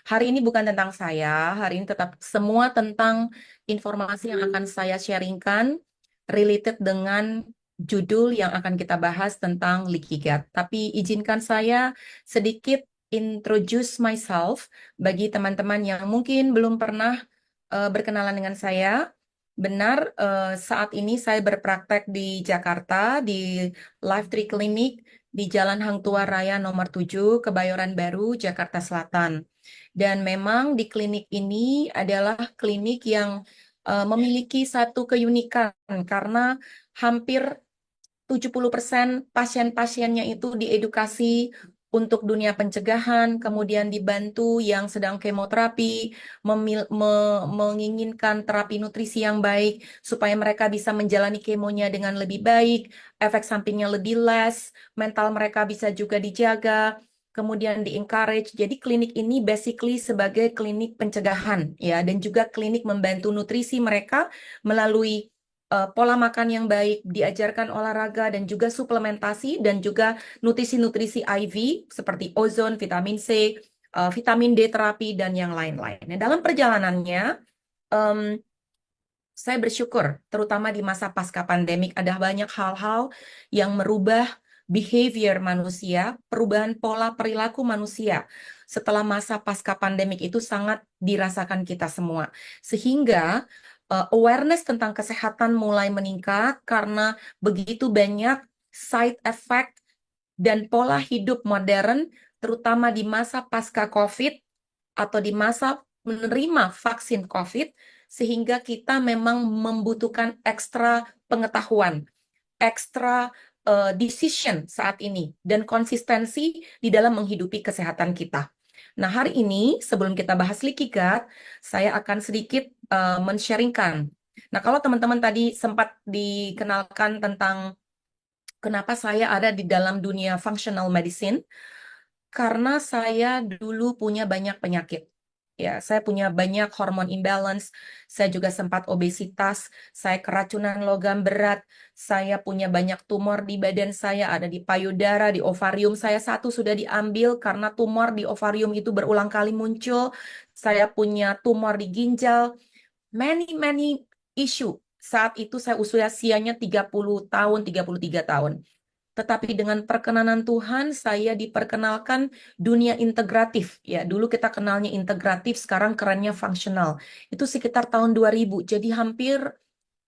Hari ini bukan tentang saya, hari ini tetap semua tentang informasi yang akan saya sharingkan related dengan judul yang akan kita bahas tentang leaky gut. Tapi izinkan saya sedikit introduce myself bagi teman-teman yang mungkin belum pernah berkenalan dengan saya. Benar, saat ini saya berpraktek di Jakarta, di Life Tree Clinic, di Jalan Hang Tuah Raya nomor 7, Kebayoran Baru, Jakarta Selatan. Dan memang di klinik ini adalah klinik yang memiliki satu keunikan karena hampir 70% pasien-pasiennya itu diedukasi untuk dunia pencegahan, kemudian dibantu yang sedang kemoterapi, menginginkan terapi nutrisi yang baik, supaya mereka bisa menjalani kemonya dengan lebih baik, efek sampingnya lebih less, mental mereka bisa juga dijaga, kemudian di-encourage. Jadi klinik ini basically sebagai klinik pencegahan, ya, dan juga klinik membantu nutrisi mereka melalui pola makan yang baik, diajarkan olahraga dan juga suplementasi dan juga nutrisi-nutrisi IV seperti ozon, vitamin C, vitamin D terapi dan yang lain-lain. Nah, dalam perjalanannya em, saya bersyukur, terutama di masa pasca pandemik ada banyak hal-hal yang merubah behavior manusia, perubahan pola perilaku manusia setelah masa pasca pandemik itu sangat dirasakan kita semua. Sehingga awareness tentang kesehatan mulai meningkat karena begitu banyak side effect dan pola hidup modern, terutama di masa pasca COVID atau di masa menerima vaksin COVID, sehingga kita memang membutuhkan ekstra pengetahuan, ekstra decision saat ini, dan konsistensi di dalam menghidupi kesehatan kita. Nah, hari ini sebelum kita bahas leaky gut, saya akan sedikit men-sharingkan. Nah, kalau teman-teman tadi sempat dikenalkan tentang kenapa saya ada di dalam dunia functional medicine, karena saya dulu punya banyak penyakit. Ya, saya punya banyak hormon imbalance, saya juga sempat obesitas, saya keracunan logam berat, saya punya banyak tumor di badan saya, ada di payudara, di ovarium saya satu sudah diambil karena tumor di ovarium itu berulang kali muncul. Saya punya tumor di ginjal, many issue. Saat itu saya usianya 30 tahun, 33 tahun. Tetapi dengan perkenanan Tuhan, saya diperkenalkan dunia integratif. Ya, dulu kita kenalnya integratif, sekarang kerennya fungsional. Itu sekitar tahun 2000, jadi hampir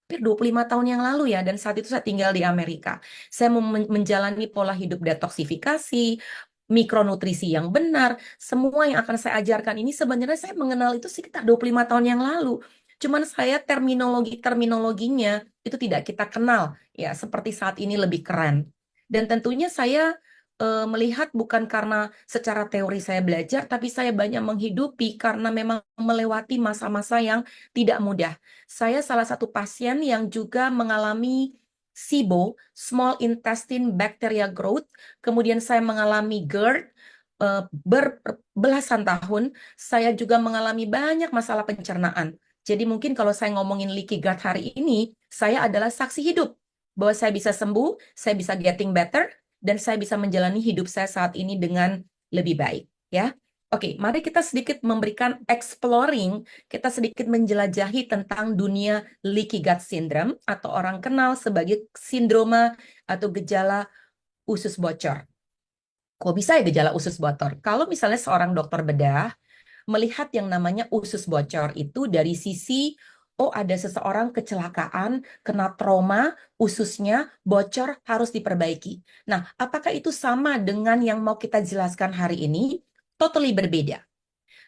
25 tahun yang lalu ya. Dan saat itu saya tinggal di Amerika. Saya menjalani pola hidup detoksifikasi, mikronutrisi yang benar. Semua yang akan saya ajarkan ini sebenarnya saya mengenal itu sekitar 25 tahun yang lalu. Cuman saya terminologinya itu tidak kita kenal. Ya, seperti saat ini lebih keren. Dan tentunya saya melihat bukan karena secara teori saya belajar, tapi saya banyak menghidupi karena memang melewati masa-masa yang tidak mudah. Saya salah satu pasien yang juga mengalami SIBO, Small Intestine Bacteria Growth, kemudian saya mengalami GERD, berbelasan tahun, saya juga mengalami banyak masalah pencernaan. Jadi mungkin kalau saya ngomongin leaky gut hari ini, saya adalah saksi hidup bahwa saya bisa sembuh, saya bisa getting better, dan saya bisa menjalani hidup saya saat ini dengan lebih baik. Ya, oke, mari kita sedikit memberikan exploring, kita sedikit menjelajahi tentang dunia leaky gut syndrome atau orang kenal sebagai sindroma atau gejala usus bocor. Kok bisa ya gejala usus bocor? Kalau misalnya seorang dokter bedah melihat yang namanya usus bocor itu dari sisi, oh ada seseorang kecelakaan, kena trauma, ususnya bocor harus diperbaiki. Nah, apakah itu sama dengan yang mau kita jelaskan hari ini? Totally berbeda.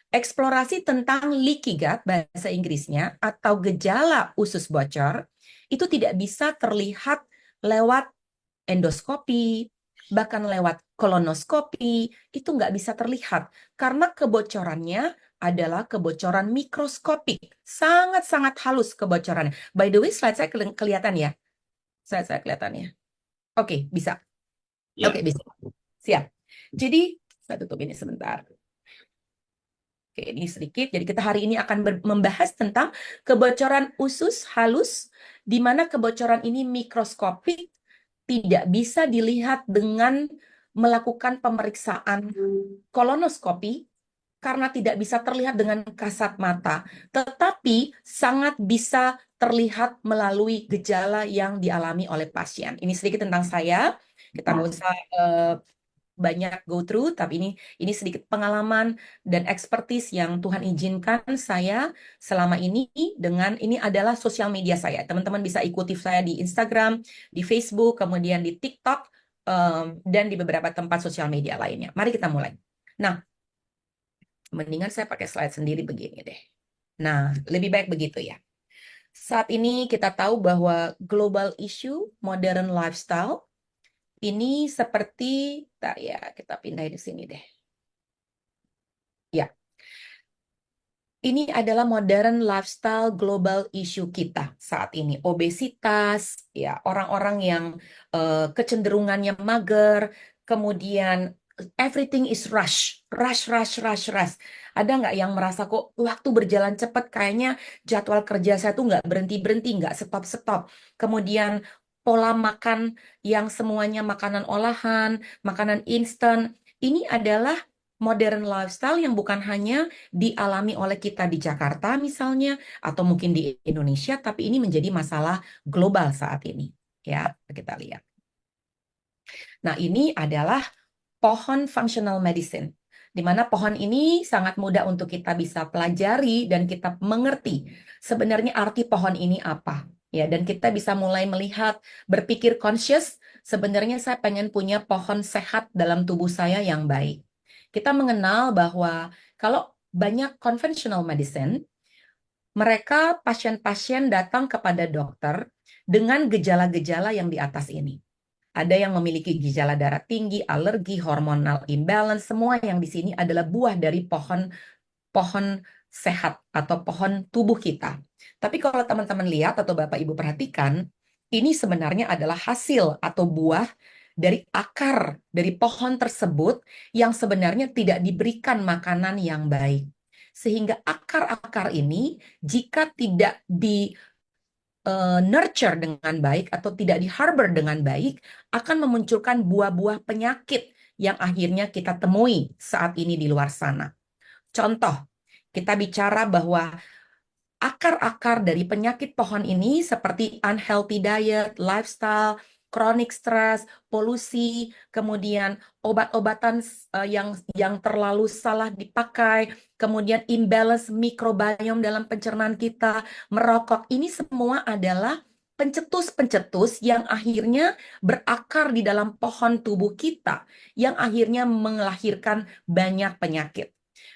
Eksplorasi tentang leaky gut, bahasa Inggrisnya, atau gejala usus bocor, itu tidak bisa terlihat lewat endoskopi, bahkan lewat kolonoskopi, itu nggak bisa terlihat. Karena kebocorannya adalah kebocoran mikroskopik. Sangat-sangat halus kebocorannya. By the way, slide saya kelihatan ya? Slide saya kelihatan ya? Oke, bisa. Ya, Oke, bisa. Siap. Jadi, saya tutup ini sebentar. Oke, ini sedikit. Jadi kita hari ini akan membahas tentang kebocoran usus halus, di mana kebocoran ini mikroskopik, tidak bisa dilihat dengan melakukan pemeriksaan kolonoskopi, karena tidak bisa terlihat dengan kasat mata, tetapi sangat bisa terlihat melalui gejala yang dialami oleh pasien. Ini sedikit tentang saya. Kita nggak usah banyak go through, tapi ini sedikit pengalaman dan expertise yang Tuhan izinkan saya selama ini dengan ini adalah sosial media saya. Teman-teman bisa ikuti saya di Instagram, di Facebook, kemudian di TikTok, dan di beberapa tempat sosial media lainnya. Mari kita mulai. Nah, mendingan saya pakai slide sendiri begini deh. Nah, lebih baik begitu ya. Saat ini kita tahu bahwa global issue modern lifestyle ini seperti, ya kita pindah di sini deh. Ya, ini adalah modern lifestyle global issue kita saat ini. Obesitas, ya orang-orang yang kecenderungannya mager, kemudian everything is rush, rush, rush, rush, rush. Ada nggak yang merasa kok waktu berjalan cepat, kayaknya jadwal kerja saya tuh nggak berhenti-berhenti, nggak stop-stop. Kemudian pola makan yang semuanya makanan olahan, makanan instan, ini adalah modern lifestyle yang bukan hanya dialami oleh kita di Jakarta misalnya, atau mungkin di Indonesia, tapi ini menjadi masalah global saat ini. Ya, kita lihat. Nah, ini adalah pohon functional medicine, di mana pohon ini sangat mudah untuk kita bisa pelajari dan kita mengerti sebenarnya arti pohon ini apa. Ya, dan kita bisa mulai melihat, berpikir conscious, sebenarnya saya pengen punya pohon sehat dalam tubuh saya yang baik. Kita mengenal bahwa kalau banyak conventional medicine, mereka pasien-pasien datang kepada dokter dengan gejala-gejala yang di atas ini. Ada yang memiliki gejala darah tinggi, alergi, hormonal imbalance, semua yang di sini adalah buah dari pohon sehat atau pohon tubuh kita. Tapi kalau teman-teman lihat atau Bapak Ibu perhatikan, ini sebenarnya adalah hasil atau buah dari akar dari pohon tersebut yang sebenarnya tidak diberikan makanan yang baik. Sehingga akar-akar ini jika tidak di nurture dengan baik atau tidak di-harbor dengan baik, akan memunculkan buah-buah penyakit yang akhirnya kita temui saat ini di luar sana. Contoh, kita bicara bahwa akar-akar dari penyakit pohon ini seperti unhealthy diet, lifestyle, chronic stress, polusi, kemudian obat-obatan yang terlalu salah dipakai, kemudian imbalance mikrobiom dalam pencernaan kita, merokok, ini semua adalah pencetus-pencetus yang akhirnya berakar di dalam pohon tubuh kita, yang akhirnya melahirkan banyak penyakit.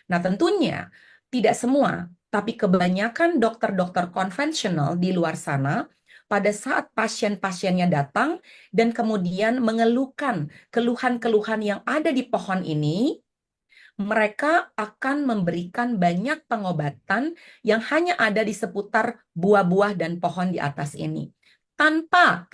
Nah, tentunya tidak semua, tapi kebanyakan dokter-dokter konvensional di luar sana, pada saat pasien-pasiennya datang dan kemudian mengeluhkan keluhan-keluhan yang ada di pohon ini, mereka akan memberikan banyak pengobatan yang hanya ada di seputar buah-buah dan pohon di atas ini. Tanpa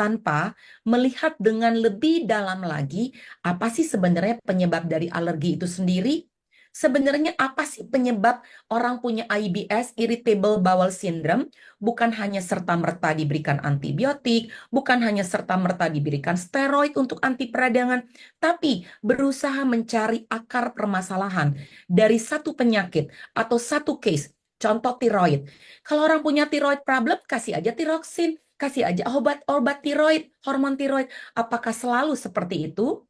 melihat dengan lebih dalam lagi, apa sih sebenarnya penyebab dari alergi itu sendiri? Sebenarnya apa sih penyebab orang punya IBS, irritable bowel syndrome? Bukan hanya serta-merta diberikan antibiotik, bukan hanya serta-merta diberikan steroid untuk anti peradangan, tapi berusaha mencari akar permasalahan dari satu penyakit atau satu case. Contoh tiroid. Kalau orang punya tiroid problem, kasih aja tiroksin, kasih aja obat tiroid, hormon tiroid. Apakah selalu seperti itu?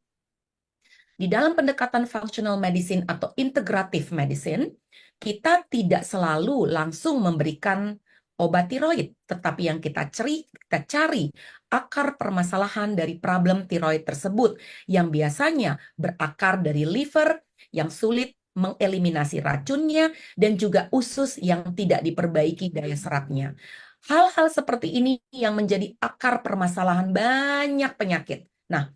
Di dalam pendekatan functional medicine atau integrative medicine, kita tidak selalu langsung memberikan obat tiroid, tetapi yang kita cari akar permasalahan dari problem tiroid tersebut yang biasanya berakar dari liver yang sulit mengeliminasi racunnya dan juga usus yang tidak diperbaiki daya serapnya. Hal-hal seperti ini yang menjadi akar permasalahan banyak penyakit. Nah,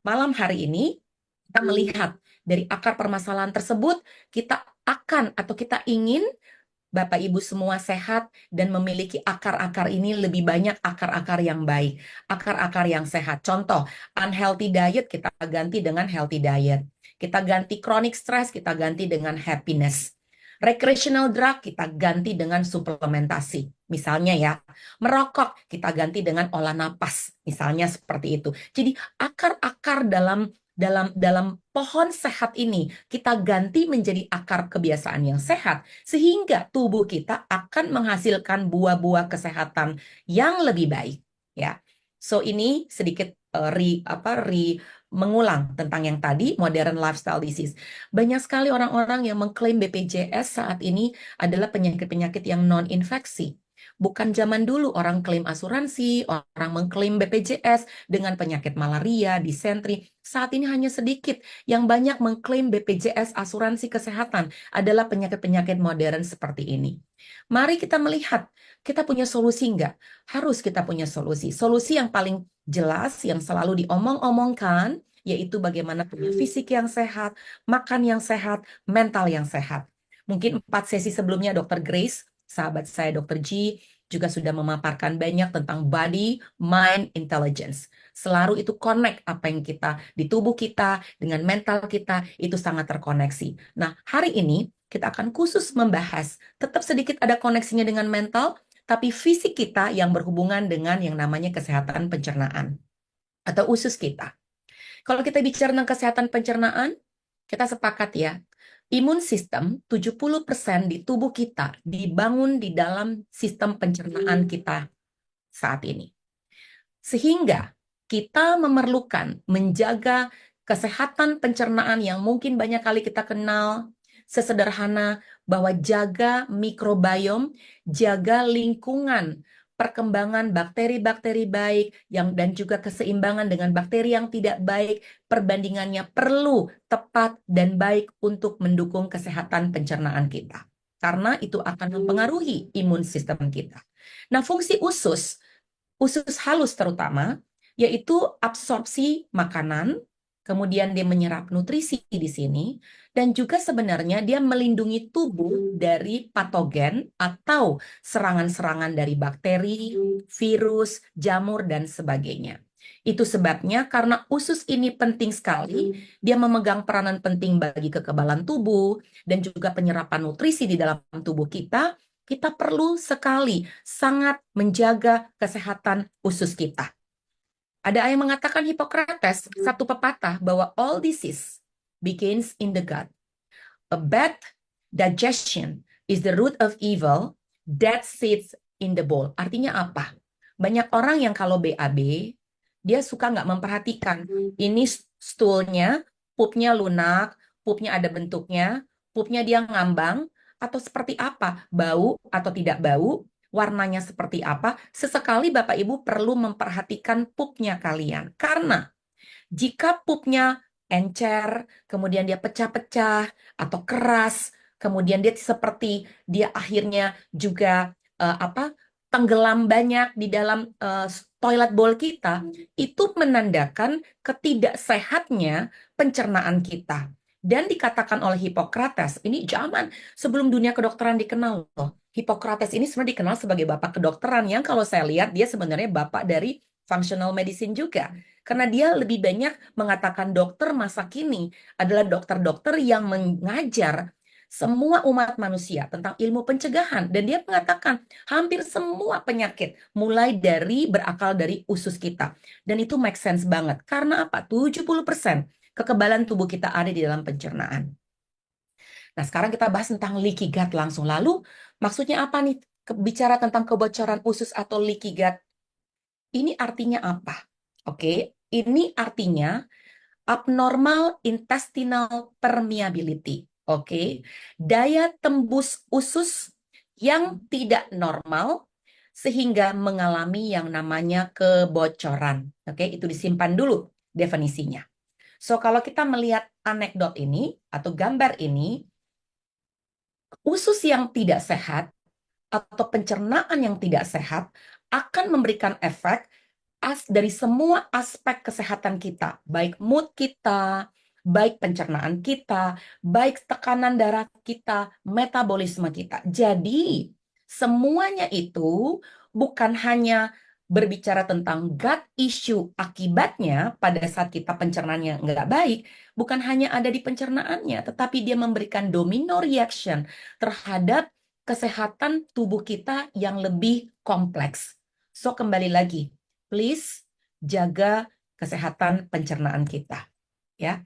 malam hari ini kita melihat dari akar permasalahan tersebut, kita akan atau kita ingin Bapak Ibu semua sehat dan memiliki akar-akar ini lebih banyak akar-akar yang baik, akar-akar yang sehat. Contoh, unhealthy diet kita ganti dengan healthy diet. Kita ganti chronic stress, kita ganti dengan happiness. Recreational drug kita ganti dengan suplementasi. Misalnya ya, merokok kita ganti dengan olah napas. Misalnya seperti itu. Jadi akar-akar dalam dalam pohon sehat ini kita ganti menjadi akar kebiasaan yang sehat sehingga tubuh kita akan menghasilkan buah-buah kesehatan yang lebih baik ya. So ini sedikit mengulang tentang yang tadi modern lifestyle disease. Banyak sekali orang-orang yang mengklaim BPJS saat ini adalah penyakit-penyakit yang non-infeksi. Bukan zaman dulu orang klaim asuransi, orang mengklaim BPJS dengan penyakit malaria, disentri. Saat ini hanya sedikit yang banyak mengklaim BPJS asuransi kesehatan adalah penyakit-penyakit modern seperti ini. Mari kita melihat, kita punya solusi enggak? Harus kita punya solusi. Solusi yang paling jelas, yang selalu diomong-omongkan, yaitu bagaimana punya fisik yang sehat, makan yang sehat, mental yang sehat. Mungkin 4 sesi sebelumnya Dr. Grace, sahabat saya Dr. G, juga sudah memaparkan banyak tentang body, mind, intelligence. Selalu itu connect apa yang kita di tubuh kita dengan mental kita itu sangat terkoneksi. Nah, hari ini kita akan khusus membahas, tetap sedikit ada koneksinya dengan mental, tapi fisik kita yang berhubungan dengan yang namanya kesehatan pencernaan atau usus kita. Kalau kita bicara tentang kesehatan pencernaan, kita sepakat ya, imun sistem 70% di tubuh kita dibangun di dalam sistem pencernaan kita saat ini. Sehingga kita memerlukan menjaga kesehatan pencernaan yang mungkin banyak kali kita kenal, sesederhana bahwa jaga mikrobiom, jaga lingkungan, perkembangan bakteri-bakteri baik dan juga keseimbangan dengan bakteri yang tidak baik, perbandingannya perlu tepat dan baik untuk mendukung kesehatan pencernaan kita. Karena itu akan mempengaruhi imun sistem kita. Nah, fungsi usus halus terutama, yaitu absorpsi makanan, kemudian dia menyerap nutrisi di sini, dan juga sebenarnya dia melindungi tubuh dari patogen atau serangan-serangan dari bakteri, virus, jamur, dan sebagainya. Itu sebabnya karena usus ini penting sekali, dia memegang peranan penting bagi kekebalan tubuh dan juga penyerapan nutrisi di dalam tubuh kita perlu sekali sangat menjaga kesehatan usus kita. Ada yang mengatakan Hippocrates, satu pepatah bahwa all disease begins in the gut. A bad digestion is the root of evil that sits in the bowl. Artinya apa? Banyak orang yang kalau BAB, dia suka nggak memperhatikan. Ini stoolnya, pupnya lunak, pupnya ada bentuknya, pupnya dia ngambang, atau seperti apa? Bau atau tidak bau? Warnanya seperti apa? Sesekali Bapak Ibu perlu memperhatikan pupnya kalian. Karena jika pupnya encer, kemudian dia pecah-pecah atau keras, kemudian dia akhirnya juga tenggelam banyak di dalam toilet bowl kita, itu menandakan ketidaksehatnya pencernaan kita. Dan dikatakan oleh Hippocrates, ini zaman sebelum dunia kedokteran dikenal loh. Hippocrates ini sebenarnya dikenal sebagai bapak kedokteran yang kalau saya lihat dia sebenarnya bapak dari functional medicine juga. Karena dia lebih banyak mengatakan dokter masa kini adalah dokter-dokter yang mengajar semua umat manusia tentang ilmu pencegahan. Dan dia mengatakan hampir semua penyakit mulai dari berakal dari usus kita. Dan itu make sense banget. Karena apa? 70% kekebalan tubuh kita ada di dalam pencernaan. Nah, sekarang kita bahas tentang leaky gut langsung. Lalu, maksudnya apa nih? Bicara tentang kebocoran usus atau leaky gut. Ini artinya apa? Oke, ini artinya abnormal intestinal permeability. Oke, daya tembus usus yang tidak normal sehingga mengalami yang namanya kebocoran. Oke, itu disimpan dulu definisinya. So, kalau kita melihat anekdot ini atau gambar ini, usus yang tidak sehat atau pencernaan yang tidak sehat akan memberikan efek dari semua aspek kesehatan kita, baik mood kita, baik pencernaan kita, baik tekanan darah kita, metabolisme kita. Jadi, semuanya itu bukan hanya berbicara tentang gut issue akibatnya pada saat kita pencernaannya nggak baik, bukan hanya ada di pencernaannya, tetapi dia memberikan domino reaction terhadap kesehatan tubuh kita yang lebih kompleks. So, kembali lagi, please jaga kesehatan pencernaan kita. ya.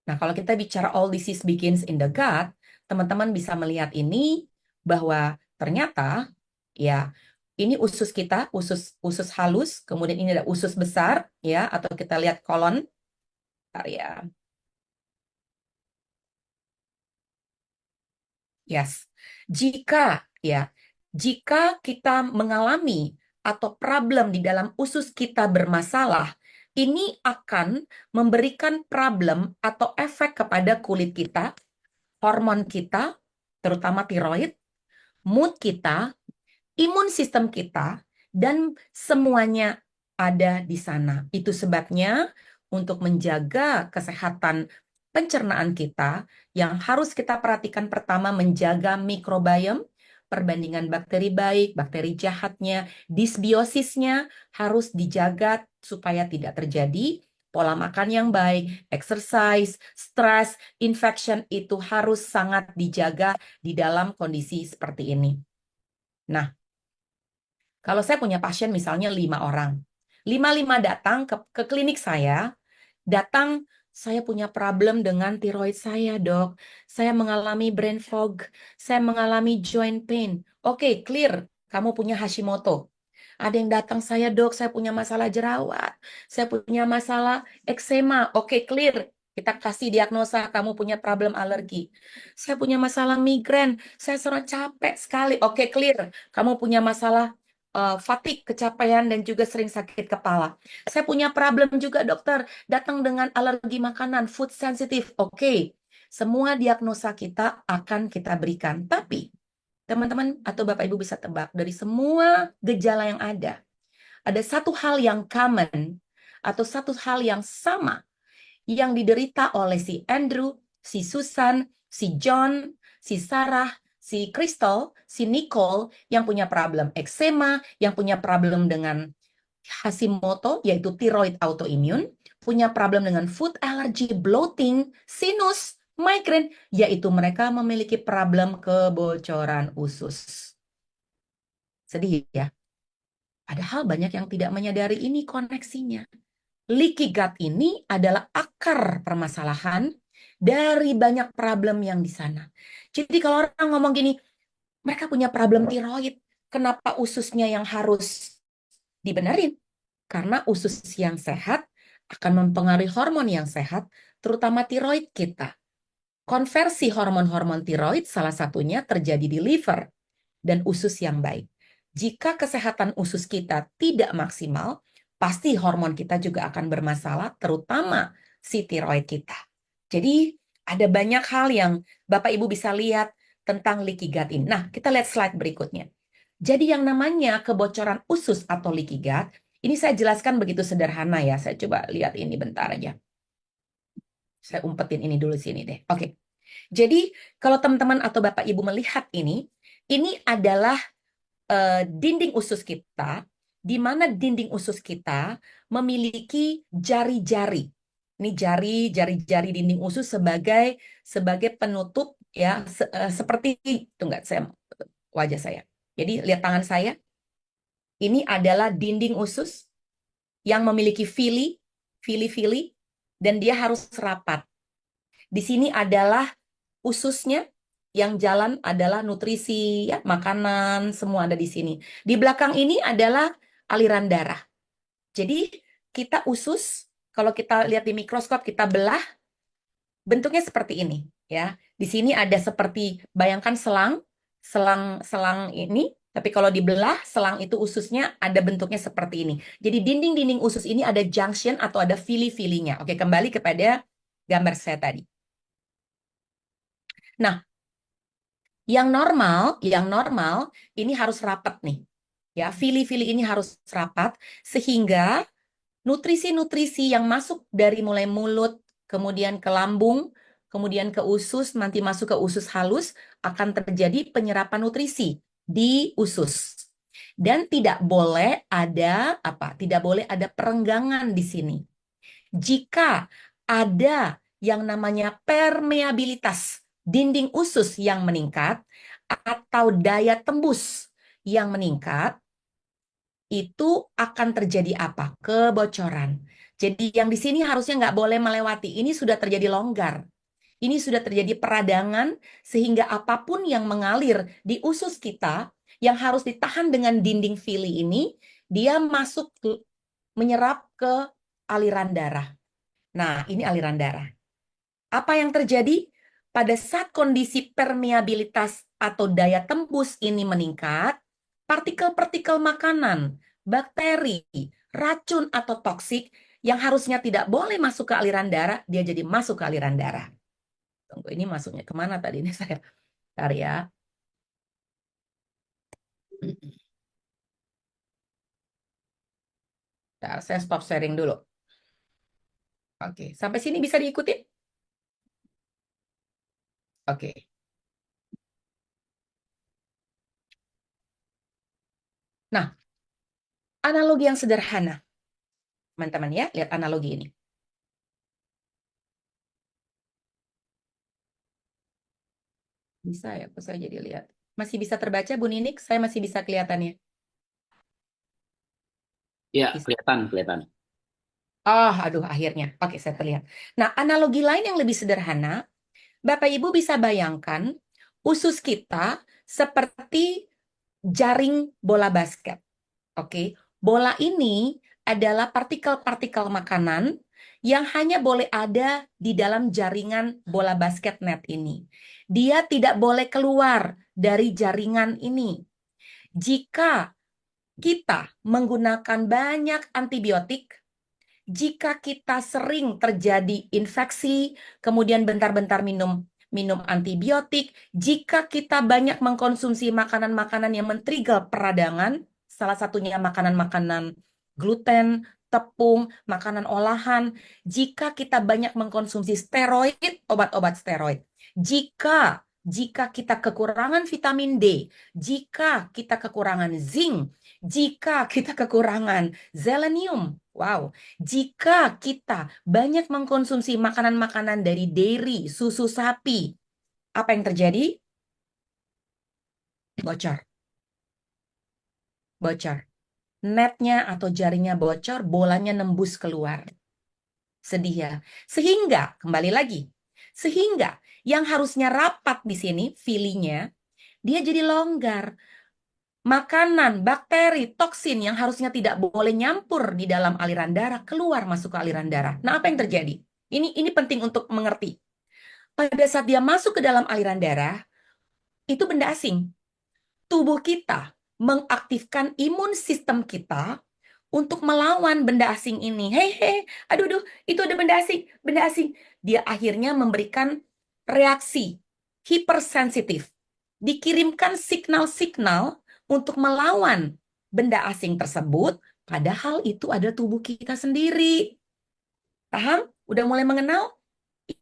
Nah, kalau kita bicara all disease begins in the gut, teman-teman bisa melihat ini bahwa ternyata ya ini usus kita, usus usus halus, kemudian ini ada usus besar ya, atau kita lihat kolon. Bentar ya. Yes. Jika kita mengalami atau problem di dalam usus kita bermasalah, ini akan memberikan problem atau efek kepada kulit kita, hormon kita, terutama tiroid, mood kita, imun sistem kita, dan semuanya ada di sana. Itu sebabnya untuk menjaga kesehatan pencernaan kita, yang harus kita perhatikan pertama menjaga mikrobiom, perbandingan bakteri baik, bakteri jahatnya, disbiosisnya harus dijaga supaya tidak terjadi. Pola makan yang baik, exercise, stres, infection itu harus sangat dijaga di dalam kondisi seperti ini. Nah, kalau saya punya pasien misalnya 5 orang, 5-5 datang ke klinik saya, datang, saya punya problem dengan tiroid saya, dok. Saya mengalami brain fog, saya mengalami joint pain. Oke, clear, kamu punya Hashimoto. Ada yang datang saya, dok, saya punya masalah jerawat, saya punya masalah eksema. Oke, clear. Kita kasih diagnosa, kamu punya problem alergi. Saya punya masalah migrain, saya sering capek sekali. Oke, clear. Kamu punya masalah fatigue, kecapean, dan juga sering sakit kepala. Saya punya problem juga, dokter. Datang dengan alergi makanan, food sensitive. Oke, semua diagnosa kita akan kita berikan. Tapi, teman-teman atau Bapak Ibu bisa tebak, dari semua gejala yang ada satu hal yang common atau satu hal yang sama yang diderita oleh si Andrew, si Susan, si John, si Sarah, si Crystal, si Nicole yang punya problem eksema, yang punya problem dengan Hashimoto, yaitu thyroid autoimmune, punya problem dengan food allergy, bloating, sinus, migraine, yaitu mereka memiliki problem kebocoran usus. Sedih ya? Padahal banyak yang tidak menyadari ini koneksinya. Leaky gut ini adalah akar permasalahan dari banyak problem yang di sana. Jadi kalau orang ngomong gini, mereka punya problem tiroid, kenapa ususnya yang harus dibenerin? Karena usus yang sehat akan mempengaruhi hormon yang sehat, terutama tiroid kita. Konversi hormon-hormon tiroid salah satunya terjadi di liver dan usus yang baik. Jika kesehatan usus kita tidak maksimal, pasti hormon kita juga akan bermasalah, terutama si tiroid kita. Jadi ada banyak hal yang Bapak Ibu bisa lihat tentang leaky gut ini. Nah, kita lihat slide berikutnya. Jadi yang namanya kebocoran usus atau leaky gut, ini saya jelaskan begitu sederhana ya. Saya coba lihat ini bentar aja. Saya umpetin ini dulu sini deh. Oke. Jadi kalau teman-teman atau Bapak Ibu melihat ini adalah dinding usus kita, di mana dinding usus kita memiliki jari-jari. Ini jari-jari dinding usus sebagai penutup ya, seperti itu enggak saya wajah saya. Jadi lihat tangan saya. Ini adalah dinding usus yang memiliki fili, dan dia harus rapat. Di sini adalah ususnya, yang jalan adalah nutrisi, ya, makanan, semua ada di sini. Di belakang ini adalah aliran darah. Jadi kita usus, kalau kita lihat di mikroskop, kita belah, bentuknya seperti ini, ya. Di sini ada seperti, bayangkan selang ini, tapi kalau dibelah, selang itu ususnya ada bentuknya seperti ini. Jadi dinding-dinding usus ini ada junction atau ada fili-filinya. Oke, kembali kepada gambar saya tadi. Nah, yang normal ini harus rapat nih. Ya, fili-fili ini harus rapat sehingga nutrisi-nutrisi yang masuk dari mulai mulut, kemudian ke lambung, kemudian ke usus, nanti masuk ke usus halus, akan terjadi penyerapan nutrisi di usus. Dan tidak boleh ada apa? Tidak boleh ada perenggangan di sini. Jika ada yang namanya permeabilitas dinding usus yang meningkat atau daya tembus yang meningkat, itu akan terjadi apa? Kebocoran. Jadi yang di sini harusnya nggak boleh melewati. Ini sudah terjadi longgar. Ini sudah terjadi peradangan sehingga apapun yang mengalir di usus kita yang harus ditahan dengan dinding villi ini, dia masuk menyerap ke aliran darah. Nah, ini aliran darah. Apa yang terjadi? Pada saat kondisi permeabilitas atau daya tembus ini meningkat, partikel-partikel makanan, bakteri, racun atau toksik yang harusnya tidak boleh masuk ke aliran darah, dia jadi masuk ke aliran darah. Tunggu, ini masuknya kemana tadi? Ini saya cari ya. Bentar, saya stop sharing dulu. Oke, sampai sini bisa diikuti? Oke. Nah, analogi yang sederhana. Teman-teman ya, lihat analogi ini. Bisa ya, aku saya jadi lihat. Masih bisa terbaca, Bu Ninik? Saya masih bisa kelihatannya. Ya, Bisa. kelihatan, kelihatan. Oh, aduh, akhirnya. Oke, saya terlihat. Nah, analogi lain yang lebih sederhana, Bapak Ibu bisa bayangkan usus kita seperti jaring bola basket. Oke, bola ini adalah partikel-partikel makanan yang hanya boleh ada di dalam jaringan bola basket net ini. Dia tidak boleh keluar dari jaringan ini. Jika kita menggunakan banyak antibiotik, jika kita sering terjadi infeksi, kemudian bentar-bentar minum antibiotik, jika kita banyak mengkonsumsi makanan-makanan yang men-trigger peradangan, salah satunya makanan-makanan gluten, tepung, makanan olahan, jika kita banyak mengkonsumsi steroid, obat-obat steroid, jika kita kekurangan vitamin D, jika kita kekurangan zinc, jika kita kekurangan selenium, wow, jika kita banyak mengkonsumsi makanan-makanan dari dairy, susu sapi, apa yang terjadi? Bocor. Bocor. Netnya atau jaringnya bocor, bolanya nembus keluar. Sedih ya. Sehingga, kembali lagi, sehingga yang harusnya rapat di sini, filinya, dia jadi longgar. Makanan, bakteri, toksin yang harusnya tidak boleh nyampur di dalam aliran darah, keluar masuk ke aliran darah. Nah, apa yang terjadi? Ini penting untuk mengerti. Pada saat dia masuk ke dalam aliran darah, itu benda asing. Tubuh kita mengaktifkan imun sistem kita untuk melawan benda asing ini. Hei, hei, aduh, aduh, itu ada benda asing, benda asing. Dia akhirnya memberikan reaksi hipersensitif. Dikirimkan signal-signal untuk melawan benda asing tersebut, padahal itu ada tubuh kita sendiri. Paham? Udah mulai mengenal?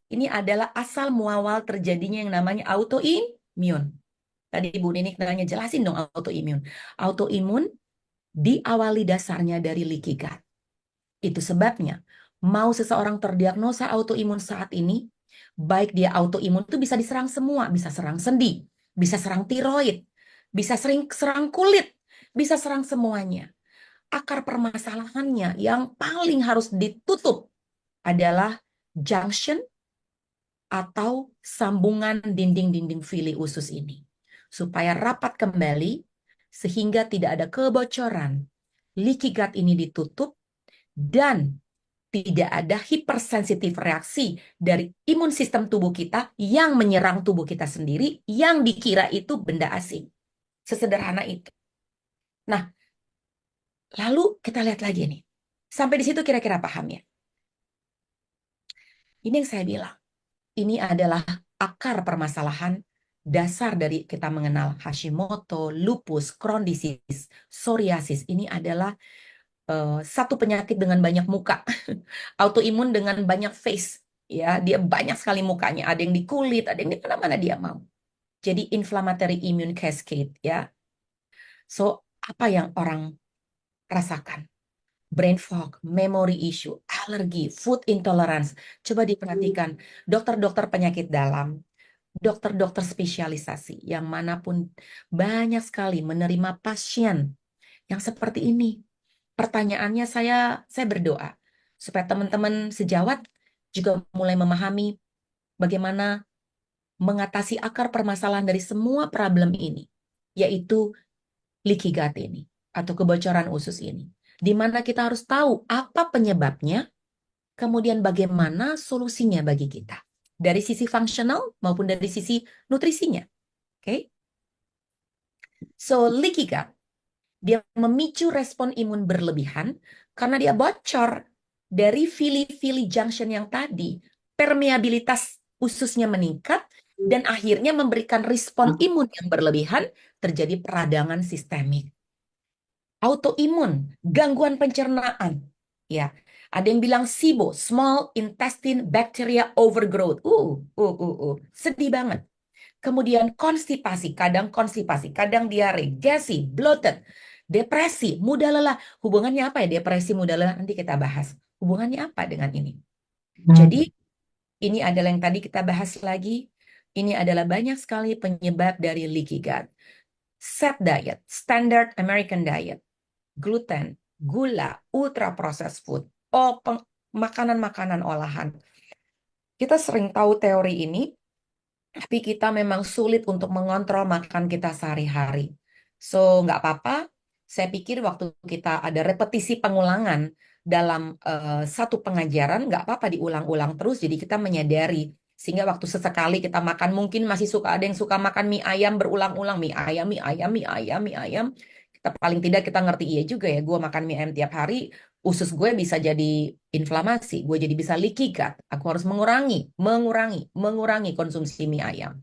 Ini adalah asal muawal terjadinya yang namanya autoimun. Tadi Bu Ninik nanya, jelasin dong autoimun. Autoimun diawali dasarnya dari leaky gut. Itu sebabnya, mau seseorang terdiagnosa autoimun saat ini, baik dia autoimun itu bisa diserang semua, bisa serang sendi, bisa serang tiroid, bisa serang kulit, bisa serang semuanya. Akar permasalahannya yang paling harus ditutup adalah junction atau sambungan dinding-dinding vili usus ini. Supaya rapat kembali, sehingga tidak ada kebocoran. Leaky gut ini ditutup, dan tidak ada hipersensitif reaksi dari imun sistem tubuh kita yang menyerang tubuh kita sendiri, yang dikira itu benda asing. Sesederhana itu. Nah, lalu kita lihat lagi nih. Sampai di situ kira-kira paham ya? Ini yang saya bilang. Ini adalah akar permasalahan dasar dari kita mengenal Hashimoto, lupus, Crohn disease, psoriasis. Ini adalah satu penyakit dengan banyak muka. Autoimun dengan banyak face. Ya, dia banyak sekali mukanya. Ada yang di kulit, ada yang di mana-mana dia mau. Jadi inflammatory immune cascade ya. So, apa yang orang rasakan? Brain fog, memory issue, alergi, food intolerance. Coba diperhatikan, dokter-dokter penyakit dalam, dokter-dokter spesialisasi yang manapun banyak sekali menerima pasien yang seperti ini. Pertanyaannya saya berdoa, supaya teman-teman sejawat juga mulai memahami bagaimana mengatasi akar permasalahan dari semua problem ini, yaitu leaky gut ini atau kebocoran usus ini. Di mana kita harus tahu apa penyebabnya, kemudian bagaimana solusinya bagi kita. Dari sisi fungsional maupun dari sisi nutrisinya. Oke? Okay? So, leaky gut, dia memicu respon imun berlebihan karena dia bocor dari villi-villi junction yang tadi. Permeabilitas ususnya meningkat dan akhirnya memberikan respon imun yang berlebihan, terjadi peradangan sistemik. Autoimun, gangguan pencernaan. Ya, ada yang bilang SIBO, small intestine bacteria overgrowth. Sedih banget. Kemudian konstipasi, kadang diare, gassy, bloated, depresi, mudah lelah. Hubungannya apa ya depresi, mudah lelah? Nanti kita bahas. Hubungannya apa dengan ini? Jadi, ini adalah yang tadi kita bahas lagi. Ini adalah banyak sekali penyebab dari leaky gut. SAD diet, Standard American Diet, gluten, gula, ultra processed food, makanan-makanan olahan. Kita sering tahu teori ini, tapi kita memang sulit untuk mengontrol makan kita sehari-hari. So, nggak apa-apa. Saya pikir waktu kita ada repetisi pengulangan dalam satu pengajaran, nggak apa-apa diulang-ulang terus, jadi kita menyadari. Sehingga waktu sesekali kita makan, mungkin masih ada yang suka makan mie ayam berulang-ulang, mie ayam, mie ayam, mie ayam, mie ayam. Kita paling tidak kita ngerti, iya juga ya, gue makan mie ayam tiap hari, usus gue bisa jadi inflamasi, gue jadi bisa leaky gut. Aku harus mengurangi konsumsi mie ayam.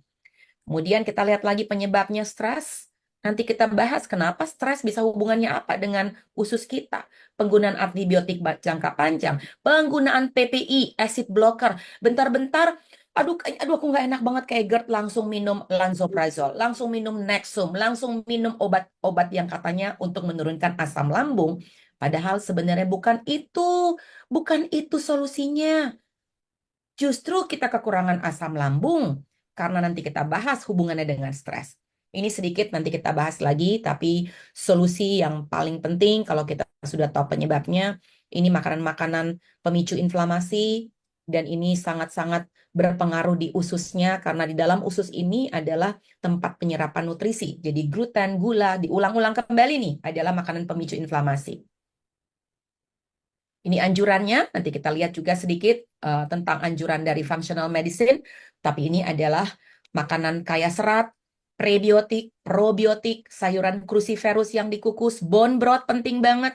Kemudian kita lihat lagi penyebabnya stres. Nanti kita bahas kenapa stres bisa hubungannya apa dengan usus kita. Penggunaan antibiotik jangka panjang, penggunaan PPI, acid blocker. Bentar-bentar, aduh aku nggak enak banget kayak GERD, langsung minum lansoprazole, langsung minum Nexum, langsung minum obat-obat yang katanya untuk menurunkan asam lambung. Padahal sebenarnya bukan itu solusinya. Justru kita kekurangan asam lambung karena nanti kita bahas hubungannya dengan stres. Ini sedikit nanti kita bahas lagi, tapi solusi yang paling penting kalau kita sudah tahu penyebabnya, ini makanan-makanan pemicu inflamasi dan ini sangat-sangat berpengaruh di ususnya karena di dalam usus ini adalah tempat penyerapan nutrisi. Jadi gluten, gula, diulang-ulang kembali nih adalah makanan pemicu inflamasi. Ini anjurannya, nanti kita lihat juga sedikit tentang anjuran dari functional medicine, tapi ini adalah makanan kaya serat, prebiotik, probiotik, sayuran cruciferous yang dikukus, bone broth penting banget.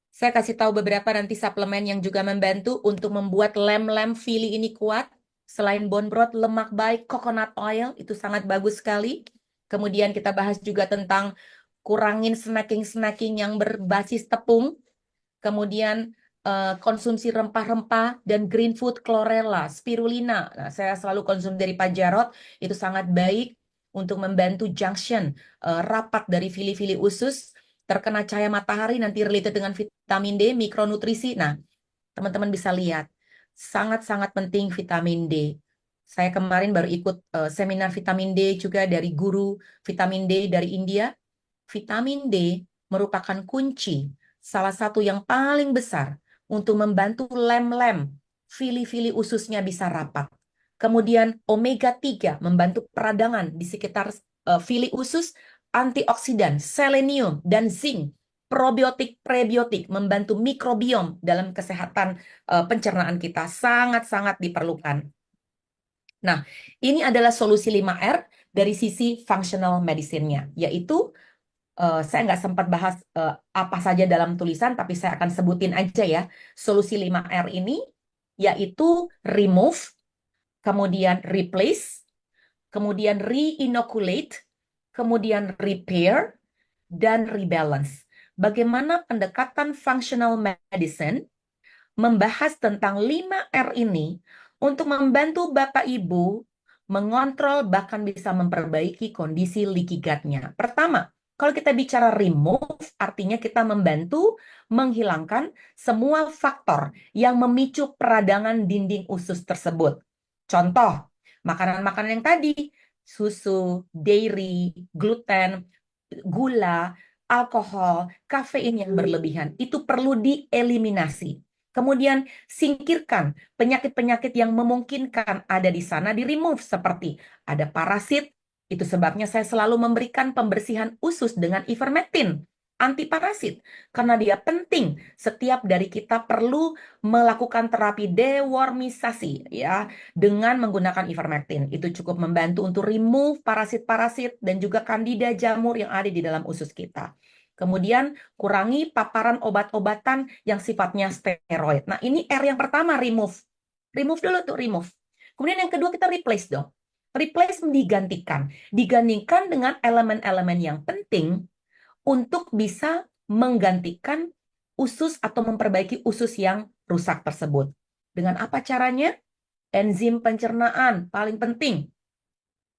Saya kasih tahu beberapa nanti suplemen yang juga membantu untuk membuat lem-lem villi ini kuat. Selain bone broth, lemak baik, coconut oil, itu sangat bagus sekali. Kemudian kita bahas juga tentang kurangin snacking-snacking yang berbasis tepung. Kemudian konsumsi rempah-rempah dan green food, chlorella, spirulina. Nah, saya selalu konsumsi dari Pak Jarot, itu sangat baik untuk membantu junction rapat dari villi-villi usus, terkena cahaya matahari, nanti related dengan vitamin D, mikronutrisi. Nah, teman-teman bisa lihat, sangat-sangat penting vitamin D. Saya kemarin baru ikut seminar vitamin D juga dari guru vitamin D dari India. Vitamin D merupakan kunci, salah satu yang paling besar untuk membantu lem-lem, villi-villi ususnya bisa rapat. Kemudian omega 3 membantu peradangan di sekitar villi usus, antioksidan, selenium, dan zinc. Probiotik, prebiotik membantu mikrobiom dalam kesehatan pencernaan kita sangat-sangat diperlukan. Nah, ini adalah solusi 5R dari sisi functional medicine-nya, yaitu saya nggak sempat bahas apa saja dalam tulisan, tapi saya akan sebutin aja ya. Solusi 5R ini yaitu remove, kemudian replace, kemudian re-inoculate, kemudian repair, dan rebalance. Bagaimana pendekatan functional medicine membahas tentang 5R ini untuk membantu Bapak Ibu mengontrol bahkan bisa memperbaiki kondisi leaky gut-nya. Pertama, kalau kita bicara remove, artinya kita membantu menghilangkan semua faktor yang memicu peradangan dinding usus tersebut. Contoh, makanan-makanan yang tadi, susu, dairy, gluten, gula, alkohol, kafein yang berlebihan, itu perlu dieliminasi. Kemudian singkirkan penyakit-penyakit yang memungkinkan ada di sana, di remove, seperti ada parasit. Itu sebabnya saya selalu memberikan pembersihan usus dengan ivermectin, antiparasit, karena dia penting. Setiap dari kita perlu melakukan terapi dewormisasi ya dengan menggunakan ivermectin. Itu cukup membantu untuk remove parasit-parasit dan juga kandida jamur yang ada di dalam usus kita. Kemudian kurangi paparan obat-obatan yang sifatnya steroid. Nah, ini R yang pertama, remove. Remove dulu tuh, remove. Kemudian yang kedua kita replace dong. Replace digantikan. Digantikan dengan elemen-elemen yang penting untuk bisa menggantikan usus atau memperbaiki usus yang rusak tersebut. Dengan apa caranya? Enzim pencernaan, paling penting.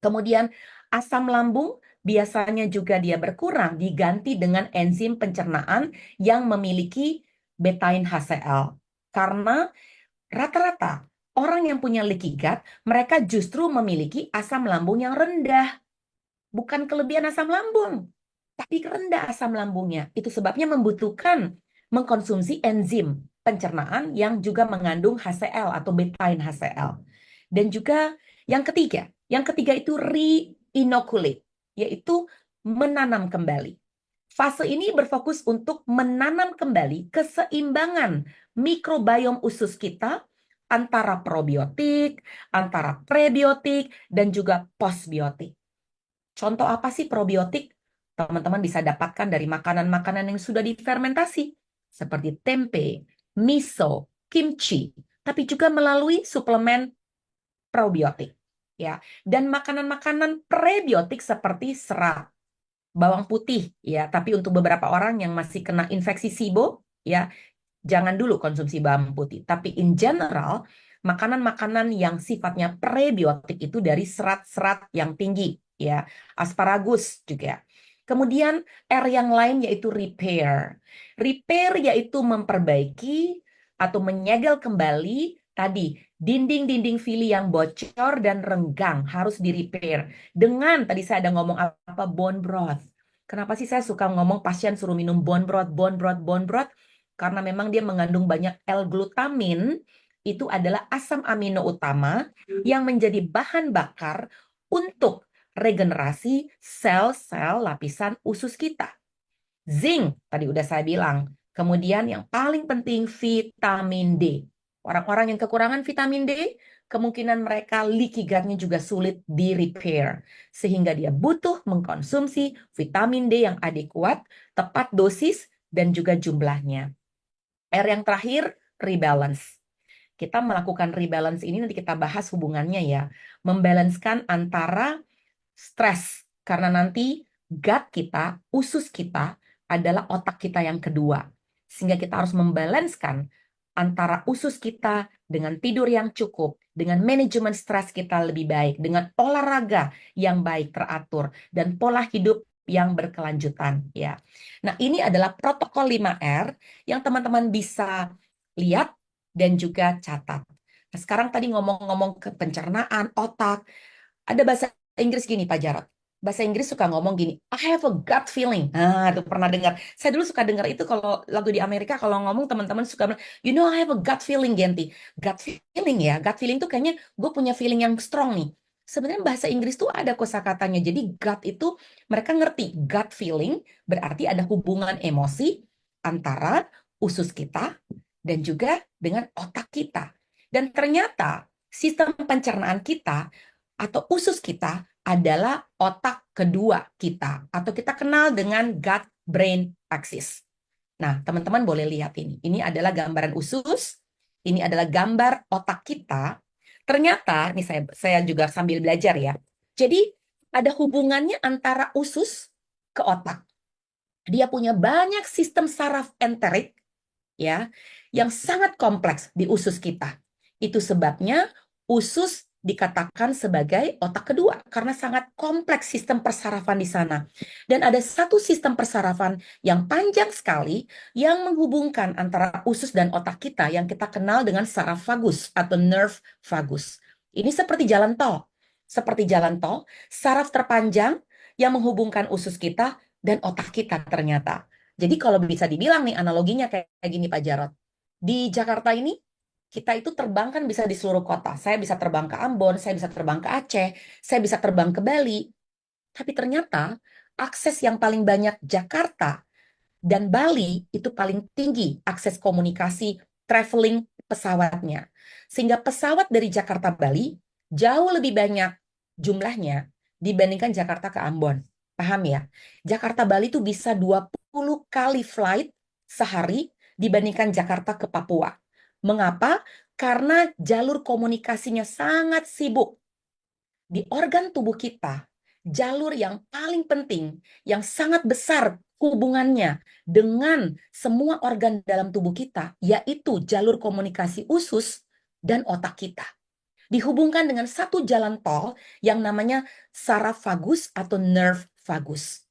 Kemudian asam lambung biasanya juga dia berkurang diganti dengan enzim pencernaan yang memiliki betain HCl. Karena rata-rata orang yang punya leaky gut, mereka justru memiliki asam lambung yang rendah. Bukan kelebihan asam lambung, tapi rendah asam lambungnya. Itu sebabnya membutuhkan mengkonsumsi enzim pencernaan yang juga mengandung HCl atau betain HCl. Dan juga yang ketiga itu re-inoculate, yaitu menanam kembali. Fase ini berfokus untuk menanam kembali keseimbangan mikrobiom usus kita antara probiotik, antara prebiotik, dan juga postbiotik. Contoh apa sih probiotik? Teman-teman bisa dapatkan dari makanan-makanan yang sudah difermentasi, seperti tempe, miso, kimchi, tapi juga melalui suplemen probiotik. Ya, dan makanan-makanan prebiotik seperti serat, bawang putih, ya. Tapi untuk beberapa orang yang masih kena infeksi SIBO, ya, jangan dulu konsumsi bawang putih. Tapi in general, makanan-makanan yang sifatnya prebiotik itu dari serat-serat yang tinggi, ya. Asparagus juga. Kemudian R yang lain yaitu repair. Repair yaitu memperbaiki atau menyegel kembali tadi dinding-dinding vili yang bocor dan renggang harus di-repair. Dengan tadi saya ada ngomong apa bone broth. Kenapa sih saya suka ngomong pasien suruh minum bone broth, bone broth, bone broth? Karena memang dia mengandung banyak L-glutamin, itu adalah asam amino utama yang menjadi bahan bakar untuk regenerasi sel-sel lapisan usus kita. Zinc, tadi udah saya bilang. Kemudian yang paling penting vitamin D. Orang-orang yang kekurangan vitamin D, kemungkinan mereka leaky gut-nya juga sulit di-repair. Sehingga dia butuh mengkonsumsi vitamin D yang adekuat, tepat dosis, dan juga jumlahnya. R yang terakhir, rebalance. Kita melakukan rebalance ini nanti kita bahas hubungannya ya. Membalanskan antara stres. Karena nanti gut kita, usus kita adalah otak kita yang kedua. Sehingga kita harus membalanskan antara usus kita dengan tidur yang cukup, dengan manajemen stres kita lebih baik, dengan olahraga yang baik teratur, dan pola hidup yang berkelanjutan ya. Nah, ini adalah protokol 5R yang teman-teman bisa lihat dan juga catat. Nah, sekarang tadi ngomong-ngomong ke pencernaan, otak, ada bahasa Inggris gini Pak Jarot. Bahasa Inggris suka ngomong gini, I have a gut feeling. Nah, itu pernah dengar. Saya dulu suka dengar itu kalau lagu di Amerika, kalau ngomong teman-teman suka bilang, you know I have a gut feeling, Genti. Gut feeling ya, gut feeling tuh kayaknya gue punya feeling yang strong nih. Sebenarnya bahasa Inggris tuh ada kosakatanya. Jadi gut itu mereka ngerti. Gut feeling berarti ada hubungan emosi antara usus kita dan juga dengan otak kita. Dan ternyata sistem pencernaan kita atau usus kita adalah otak kedua kita atau kita kenal dengan gut brain axis. Nah, teman-teman boleh lihat ini. Ini adalah gambaran usus, ini adalah gambar otak kita. Ternyata, ini saya juga sambil belajar ya. Jadi, ada hubungannya antara usus ke otak. Dia punya banyak sistem saraf enterik ya yang sangat kompleks di usus kita. Itu sebabnya usus dikatakan sebagai otak kedua karena sangat kompleks sistem persarafan di sana. Dan ada satu sistem persarafan yang panjang sekali yang menghubungkan antara usus dan otak kita yang kita kenal dengan saraf vagus atau nerve vagus. Ini seperti jalan tol. Seperti jalan tol, saraf terpanjang yang menghubungkan usus kita dan otak kita ternyata. Jadi kalau bisa dibilang nih analoginya kayak gini Pak Jarot. Di Jakarta ini, kita itu terbang kan bisa di seluruh kota. Saya bisa terbang ke Ambon, saya bisa terbang ke Aceh, saya bisa terbang ke Bali. Tapi ternyata akses yang paling banyak Jakarta dan Bali itu paling tinggi akses komunikasi traveling pesawatnya. Sehingga pesawat dari Jakarta Bali jauh lebih banyak jumlahnya dibandingkan Jakarta ke Ambon. Paham ya? Jakarta Bali itu bisa 20 kali flight sehari dibandingkan Jakarta ke Papua. Mengapa? Karena jalur komunikasinya sangat sibuk. Di organ tubuh kita, jalur yang paling penting, yang sangat besar hubungannya dengan semua organ dalam tubuh kita, yaitu jalur komunikasi usus dan otak kita. Dihubungkan dengan satu jalan tol yang namanya saraf vagus atau nerve vagus.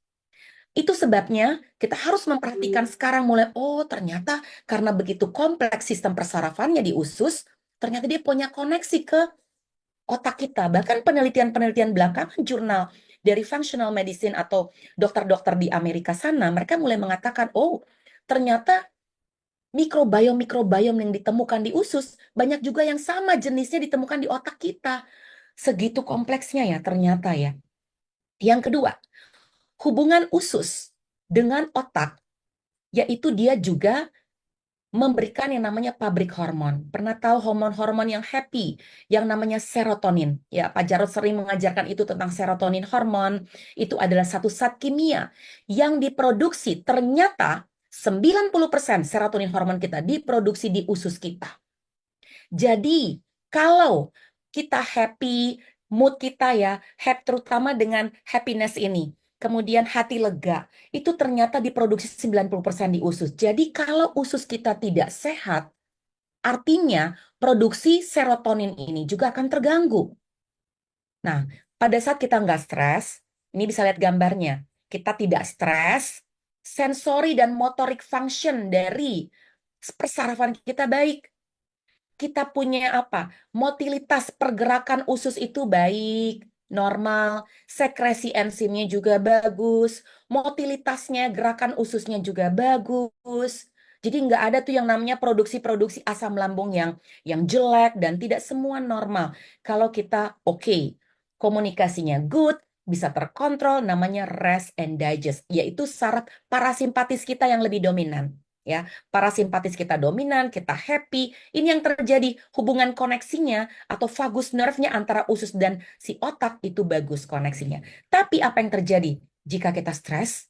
Itu sebabnya kita harus memperhatikan sekarang mulai, oh ternyata karena begitu kompleks sistem persarafannya di usus, ternyata dia punya koneksi ke otak kita. Bahkan penelitian-penelitian belakangan jurnal dari functional medicine atau dokter-dokter di Amerika sana, mereka mulai mengatakan, oh ternyata mikrobiom-mikrobiom yang ditemukan di usus, banyak juga yang sama jenisnya ditemukan di otak kita. Segitu kompleksnya ya ternyata ya. Yang kedua, hubungan usus dengan otak, yaitu dia juga memberikan yang namanya pabrik hormon. Pernah tahu hormon-hormon yang happy, yang namanya serotonin. Ya, Pak Jarod sering mengajarkan itu tentang serotonin hormon. Itu adalah satu zat kimia yang diproduksi. Ternyata 90% serotonin hormon kita diproduksi di usus kita. Jadi, kalau kita happy, mood kita ya, terutama dengan happiness ini, kemudian hati lega, itu ternyata diproduksi 90% di usus. Jadi, kalau usus kita tidak sehat, artinya produksi serotonin ini juga akan terganggu. Nah, pada saat kita nggak stres, ini bisa lihat gambarnya. Kita tidak stres, sensori dan motorik function dari persarafan kita baik. Kita punya apa? Motilitas pergerakan usus itu baik, normal, sekresi enzimnya juga bagus, motilitasnya, gerakan ususnya juga bagus. Jadi nggak ada tuh yang namanya produksi-produksi asam lambung yang jelek dan tidak semua normal. Kalau kita oke, komunikasinya good, bisa terkontrol, namanya rest and digest, yaitu saraf parasimpatis kita yang lebih dominan. Ya, parasimpatis kita dominan, kita happy. Ini yang terjadi, hubungan koneksinya atau vagus nerve-nya antara usus dan si otak itu bagus koneksinya. Tapi apa yang terjadi jika kita stres?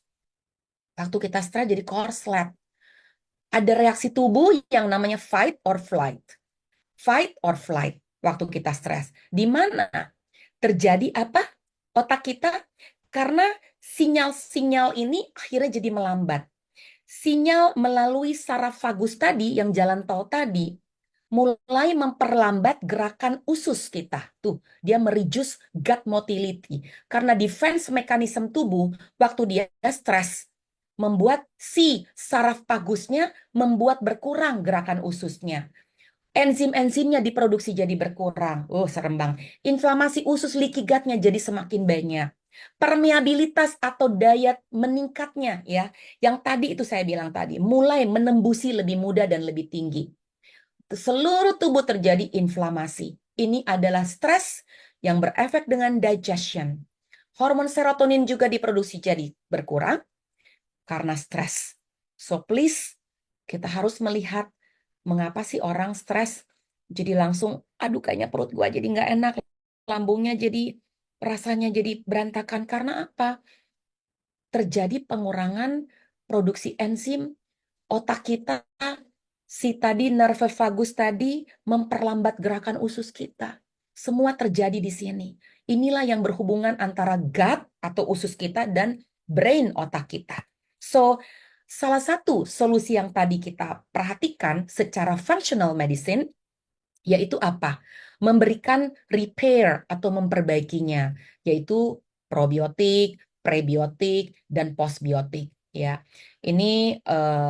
Waktu kita stres jadi korslet. Ada reaksi tubuh yang namanya fight or flight. Fight or flight waktu kita stres. Di mana terjadi apa? Otak kita karena sinyal-sinyal ini akhirnya jadi melambat. Sinyal melalui saraf vagus tadi yang jalan tol tadi mulai memperlambat gerakan usus kita. Tuh, dia mereduce gut motility. Karena defense mechanism tubuh waktu dia stres membuat si saraf vagusnya membuat berkurang gerakan ususnya. Enzim-enzimnya diproduksi jadi berkurang. Oh, serem bang. Inflamasi usus leaky gut-nya jadi semakin banyak. Permeabilitas atau daya meningkatnya ya. Yang tadi itu saya bilang tadi, mulai menembusi lebih mudah dan lebih tinggi. Seluruh tubuh terjadi inflamasi. Ini adalah stres yang berefek dengan digestion. Hormon serotonin juga diproduksi jadi berkurang karena stres. So please, kita harus melihat mengapa sih orang stres jadi langsung, aduh kayaknya perut gua jadi nggak enak, lambungnya jadi rasanya jadi berantakan. Karena apa? Terjadi pengurangan produksi enzim, otak kita, si tadi nerve vagus tadi memperlambat gerakan usus kita. Semua terjadi di sini. Inilah yang berhubungan antara gut atau usus kita dan brain otak kita. So, salah satu solusi yang tadi kita perhatikan secara functional medicine yaitu apa? Memberikan repair atau memperbaikinya, yaitu probiotik, prebiotik, dan postbiotik. Ya, ini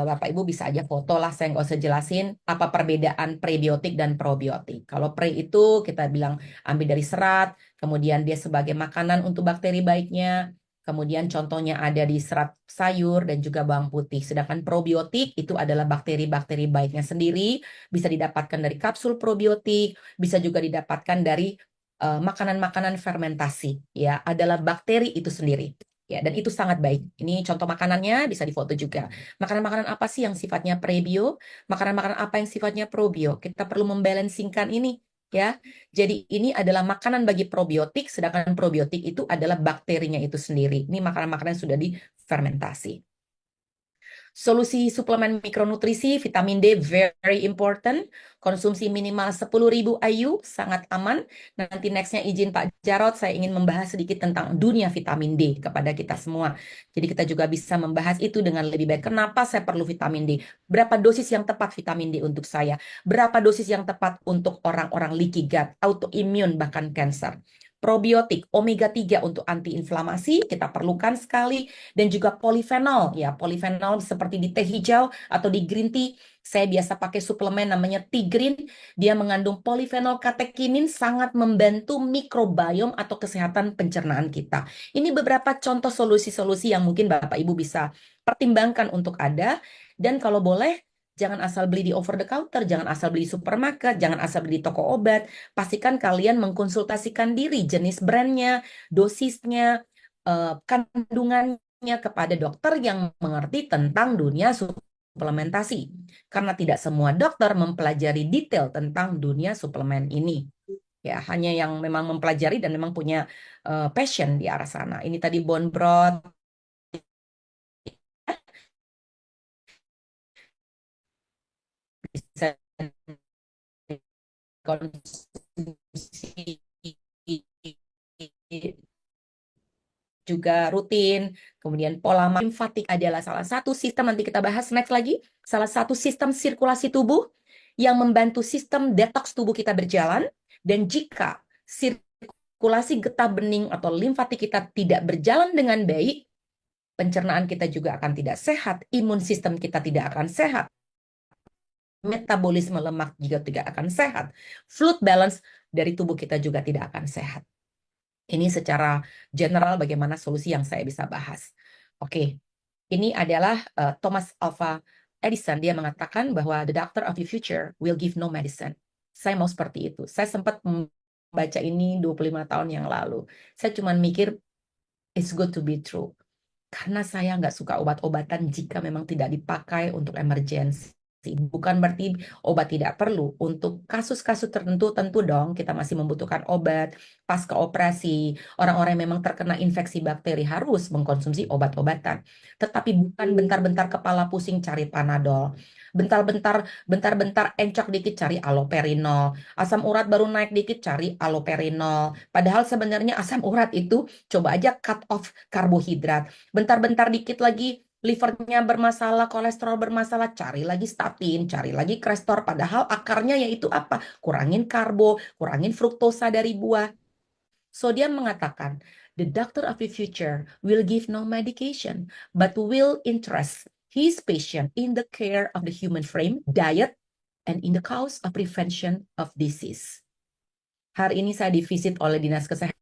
Bapak Ibu bisa aja foto lah, saya nggak usah jelasin apa perbedaan prebiotik dan probiotik. Kalau pre itu kita bilang ambil dari serat, kemudian dia sebagai makanan untuk bakteri baiknya, Kemudian contohnya ada di serat sayur dan juga bawang putih. Sedangkan probiotik itu adalah bakteri-bakteri baiknya sendiri, bisa didapatkan dari kapsul probiotik, bisa juga didapatkan dari makanan-makanan fermentasi. Ya, adalah bakteri itu sendiri. Ya, dan itu sangat baik. Ini contoh makanannya bisa difoto juga. Makanan-makanan apa sih yang sifatnya prebio? Makanan-makanan apa yang sifatnya probio? Kita perlu membalancingkan ini, ya. Jadi ini adalah makanan bagi probiotik, sedangkan probiotik itu adalah bakterinya itu sendiri. Ini makanan-makanan yang sudah difermentasi. Solusi suplemen mikronutrisi, vitamin D very important. Konsumsi minimal 10.000 IU, sangat aman. Nanti nextnya izin Pak Jarot, saya ingin membahas sedikit tentang dunia vitamin D kepada kita semua. Jadi kita juga bisa membahas itu dengan lebih baik. Kenapa saya perlu vitamin D? Berapa dosis yang tepat vitamin D untuk saya? Berapa dosis yang tepat untuk orang-orang leaky gut, autoimmune, bahkan cancer? Probiotik, omega 3 untuk antiinflamasi, kita perlukan sekali dan juga polifenol ya, polifenol seperti di teh hijau atau di green tea. Saya biasa pakai suplemen namanya tea green, dia mengandung polifenol katekinin, sangat membantu mikrobiom atau kesehatan pencernaan kita. Ini beberapa contoh solusi-solusi yang mungkin Bapak Ibu bisa pertimbangkan untuk ada, dan kalau boleh jangan asal beli di over the counter, jangan asal beli di supermarket, jangan asal beli di toko obat. Pastikan kalian mengkonsultasikan diri, jenis brandnya, dosisnya, kandungannya kepada dokter yang mengerti tentang dunia suplementasi. Karena tidak semua dokter mempelajari detail tentang dunia suplemen ini. Ya, hanya yang memang mempelajari dan memang punya passion di arah sana. Ini tadi bone broth, bisa konsumsi juga rutin, kemudian pola limfatik adalah salah satu sistem, nanti kita bahas next lagi, salah satu sistem sirkulasi tubuh yang membantu sistem detox tubuh kita berjalan, dan jika sirkulasi getah bening atau limfatik kita tidak berjalan dengan baik, pencernaan kita juga akan tidak sehat, imun sistem kita tidak akan sehat, metabolisme lemak juga tidak akan sehat, fluid balance dari tubuh kita juga tidak akan sehat. Ini secara general bagaimana solusi yang saya bisa bahas. Oke, ini adalah Thomas Alva Edison. Dia mengatakan bahwa the doctor of the future will give no medicine. Saya mau seperti itu. Saya sempat membaca ini 25 tahun yang lalu. Saya cuma mikir, it's good to be true. Karena saya nggak suka obat-obatan jika memang tidak dipakai untuk emergensi. Bukan berarti obat tidak perlu. Untuk kasus-kasus tertentu, tentu dong kita masih membutuhkan obat. Pasca operasi, orang-orang yang memang terkena infeksi bakteri harus mengkonsumsi obat-obatan. Tetapi bukan bentar-bentar kepala pusing cari Panadol. Bentar-bentar encok dikit cari allopurinol. Asam urat baru naik dikit cari allopurinol. Padahal sebenarnya asam urat itu coba aja cut off karbohidrat. Bentar-bentar dikit lagi livernya bermasalah, kolesterol bermasalah, cari lagi statin, cari lagi Crestor. Padahal akarnya yaitu apa? Kurangin karbo, kurangin fruktosa dari buah. So dia mengatakan, the doctor of the future will give no medication, but will interest his patient in the care of the human frame, diet, and in the cause of prevention of disease. Hari ini saya divisit oleh Dinas Kesehatan.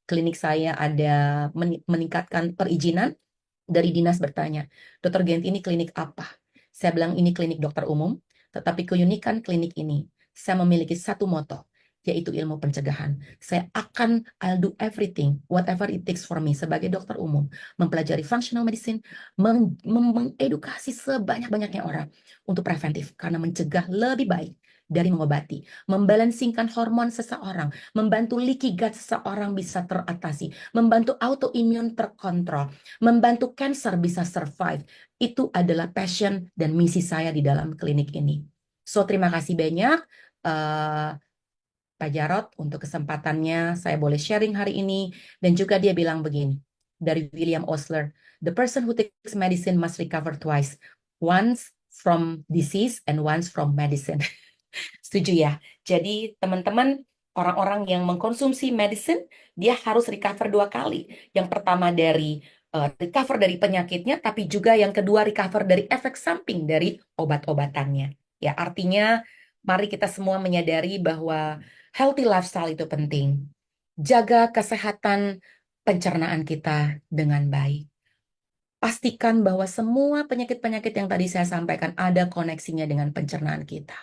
Klinik saya ada meningkatkan perizinan, dari dinas bertanya, Dokter Genti ini klinik apa? Saya bilang ini klinik dokter umum, tetapi keunikan klinik ini, saya memiliki satu moto, yaitu ilmu pencegahan. I'll do everything, whatever it takes for me sebagai dokter umum, mempelajari functional medicine, mengedukasi sebanyak-banyaknya orang untuk preventif, karena mencegah lebih baik dari mengobati, membalansingkan hormon seseorang, membantu leaky gut seseorang bisa teratasi, membantu autoimun terkontrol, membantu cancer bisa survive. Itu adalah passion dan misi saya di dalam klinik ini. So, terima kasih banyak Pak Jarot untuk kesempatannya. Saya boleh sharing hari ini. Dan juga dia bilang begini, dari William Osler, the person who takes medicine must recover twice. Once from disease and once from medicine. Setuju ya? Jadi teman-teman, orang-orang yang mengkonsumsi medicine, dia harus recover 2 kali. Yang pertama dari recover dari penyakitnya, tapi juga yang kedua recover dari efek samping dari obat-obatannya. Ya, artinya mari kita semua menyadari bahwa healthy lifestyle itu penting. Jaga kesehatan pencernaan kita dengan baik. Pastikan bahwa semua penyakit-penyakit yang tadi saya sampaikan ada koneksinya dengan pencernaan kita.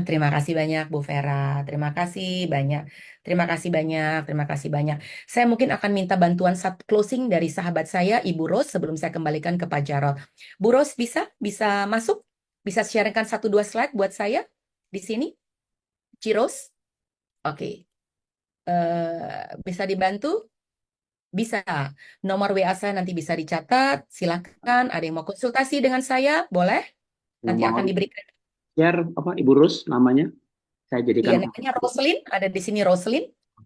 Terima kasih banyak Bu Vera. Terima kasih banyak. Terima kasih banyak. Terima kasih banyak. Saya mungkin akan minta bantuan closing dari sahabat saya, Ibu Ros, sebelum saya kembalikan ke Pak Jarod. Bu Ros bisa masuk? Bisa sharingkan satu dua slide buat saya di sini? Ciros? Oke. Bisa dibantu? Bisa. Nomor WA saya nanti bisa dicatat. Silakan. Ada yang mau konsultasi dengan saya? Boleh? Yang Nanti mau akan diberikan. share apa Ibu Rus namanya? Saya Iya, jadikan namanya Roslin. Ada di sini Roslin.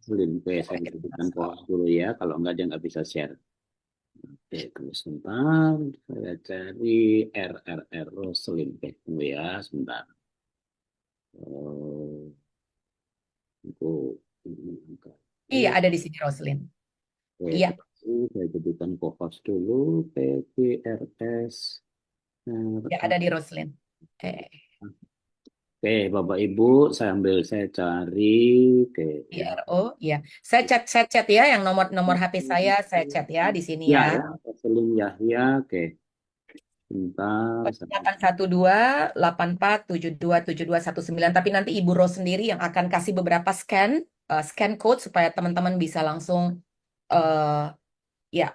link. Oke, Coba saya kita jadikan masuk. koas dulu ya. Kalau enggak dia nggak bisa share. Oke, tunggu sebentar. Saya cari RRR Roselin. Oke, tunggu ya sebentar. Oh, tunggu. Iya, Oke, ada di sini Roslin. Iya, terima kasih. Saya jadikan koas dulu. PPRS. ya ada di Roslin. Oke, Bapak Ibu, saya cari. Oke, IRO, ya. Saya chat ya, yang nomor HP saya chat ya di sini ya, ya. ya, Roselin Yahya. Oke, bentar. Saya... 812-84-72-7219. Tapi nanti Ibu Ros sendiri yang akan kasih beberapa scan code supaya teman-teman bisa langsung eh ya,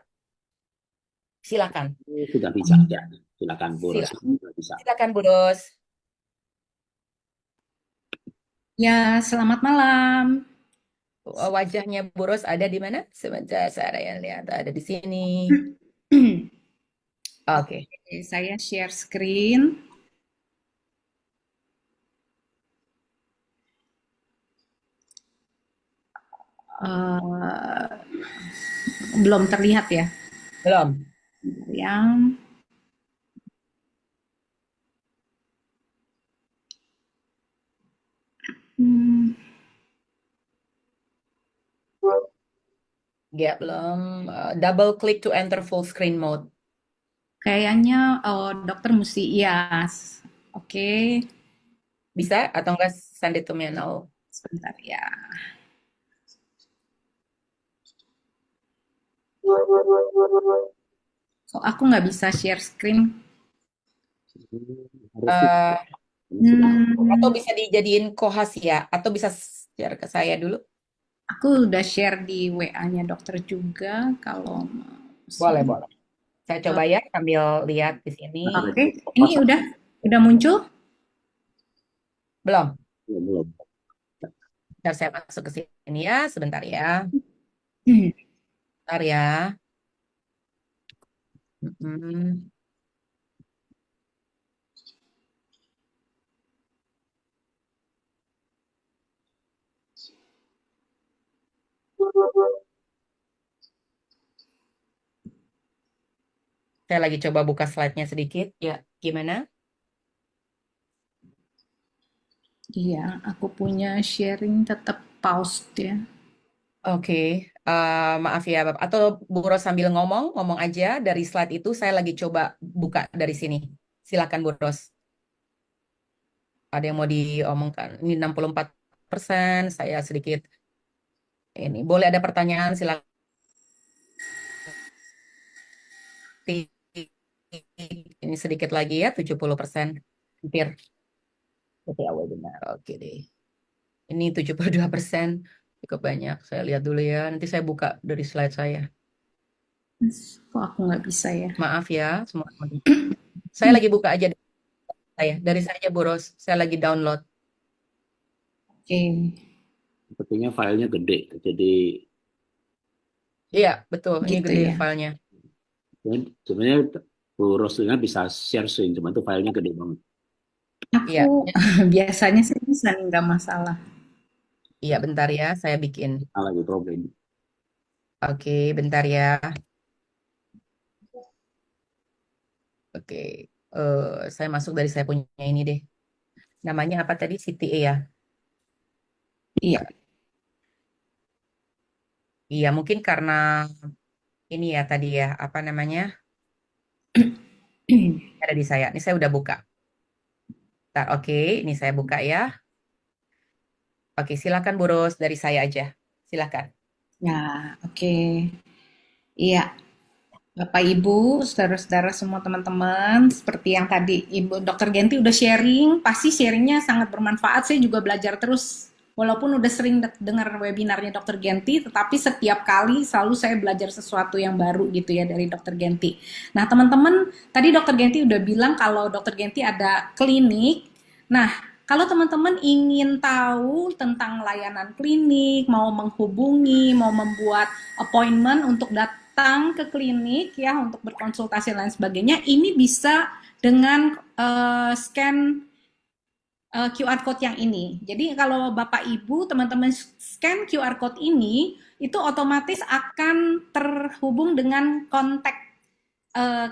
silakan. Sudah bisa, ya. Silakan Bu Silakan, Roselin, sudah bisa. silakan Bu Ros. Ya, selamat malam. Wajahnya Bu Ros ada di mana? Sebentar saya lihat ada di sini. Oke. Oke, saya share screen. Eh, belum terlihat ya. Belum. Yang hmm, Ya, belum. Double click to enter full screen mode. kayaknya dokter mesti yes. Oke, Bisa atau enggak send it to me now? sebentar ya. Kok aku nggak bisa share screen? Harus Eh, sudah. atau Hmm, bisa dijadiin kohas ya? Atau bisa share ke saya dulu? aku udah share di WA-nya dokter juga. Kalau mau Boleh, share. boleh. Saya coba ya sambil lihat di sini. Oke, ini udah muncul. Belum. Belum, belum. Ntar saya masuk ke sini ya. Sebentar ya. Hmm, Sebentar ya. Mm-mm. Saya lagi coba buka slide-nya sedikit. Ya, gimana? Iya, aku punya sharing tetap paused ya. Oke, maaf ya, Bapak. Atau Bu Ros sambil ngomong aja dari slide itu. Saya lagi coba buka dari sini. Silakan Bu Ros. Ada yang mau diomongkan? Ini 64%. Saya sedikit ini. Boleh ada pertanyaan? Silakan. Ini sedikit lagi ya, 70%. Hampir. Oke, awal benar. Oke deh. Ini 72%. Cukup banyak. Saya lihat dulu ya. Nanti saya buka dari slide saya. Kok aku nggak bisa ya? Maaf ya, semua. Saya lagi buka aja dari saya. Dari saya, Bu Ros. Saya lagi download. Oke. Sepertinya filenya gede, jadi Iya, betul. Ini Gitu gede ya. filenya. sebenarnya Bu Roslina bisa share screen, cuma itu filenya gede banget. Iya, Aku biasanya sih bisa nih, nggak masalah. iya bentar ya. Saya bikin. Nah, lagi problem. Oke, bentar ya. Oke. Saya masuk dari saya punya ini deh. Namanya apa tadi? CTA ya? Iya. Iya, mungkin karena ini ya tadi ya. Apa namanya? Ada di saya. Ini saya udah buka. Bentar, oke. Ini saya buka ya. Oke, silakan Bu Ros. Dari saya aja. Silakan. Ya, oke. Iya, Bapak Ibu, saudara-saudara semua teman-teman, seperti yang tadi Ibu Dr. Genti udah sharing, pasti sharingnya sangat bermanfaat. Saya juga belajar terus, walaupun udah sering dengar webinarnya Dr. Genti, tetapi setiap kali selalu saya belajar sesuatu yang baru gitu ya dari Dr. Genti. Nah, teman-teman, tadi Dr. Genti udah bilang kalau Dr. Genti ada klinik. Nah, kalau teman-teman ingin tahu tentang layanan klinik, mau menghubungi, mau membuat appointment untuk datang ke klinik ya untuk berkonsultasi dan lain sebagainya, ini bisa dengan scan QR code yang ini. Jadi kalau Bapak Ibu teman-teman scan QR code ini, itu otomatis akan terhubung dengan kontak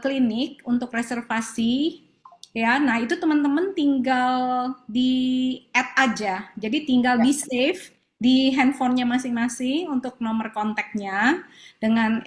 klinik untuk reservasi ya. Nah, itu teman-teman tinggal di add aja. Jadi tinggal Ya. di save di handphonenya masing-masing untuk nomor kontaknya dengan